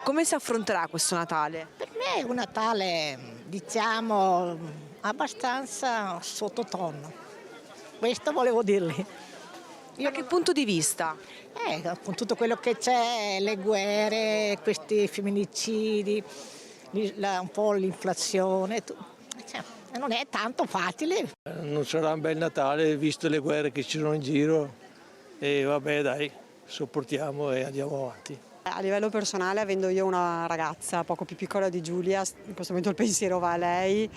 Come si affronterà questo Natale? Per me è un Natale, diciamo, abbastanza sottotono. Questo volevo dirli. Da che punto di vista? Con tutto quello che c'è, le guerre, questi femminicidi, un po' l'inflazione, cioè, non è tanto facile. Non sarà un bel Natale visto le guerre che ci sono in giro e vabbè dai, sopportiamo e andiamo avanti. A livello personale, avendo io una ragazza poco più piccola di Giulia, in questo momento il pensiero va a lei.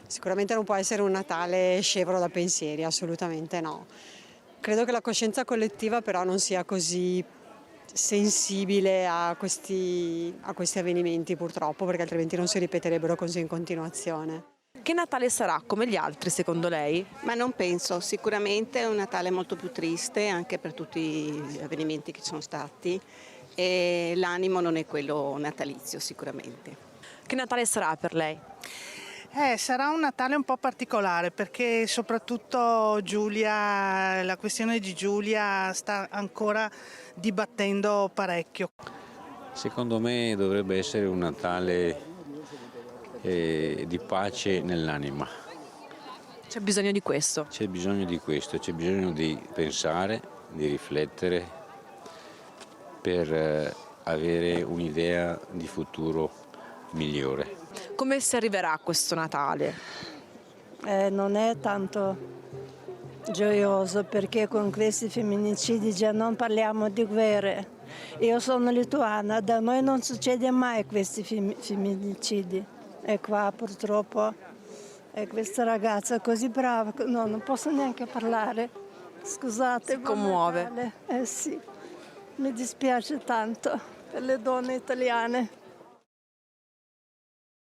Sicuramente non può essere un Natale scevro da pensieri, assolutamente no. Credo che la coscienza collettiva però non sia così sensibile a questi avvenimenti purtroppo, perché altrimenti non si ripeterebbero così in continuazione. Che Natale sarà come gli altri secondo lei? Ma non penso, sicuramente è un Natale molto più triste anche per tutti gli avvenimenti che ci sono stati e l'animo non è quello natalizio sicuramente. Che Natale sarà per lei? Sarà un Natale un po' particolare perché soprattutto Giulia, la questione di Giulia sta ancora dibattendo parecchio. Secondo me dovrebbe essere un Natale di pace nell'anima. C'è bisogno di questo? C'è bisogno di questo, c'è bisogno di pensare, di riflettere per avere un'idea di futuro migliore. Come si arriverà a questo Natale? Non è tanto gioioso perché con questi femminicidi già non parliamo di guerre. Io sono lituana, da noi non succede mai questi femminicidi. E qua purtroppo è questa ragazza così brava, no, non posso neanche parlare. Scusate. Si commuove. Sì, mi dispiace tanto per le donne italiane.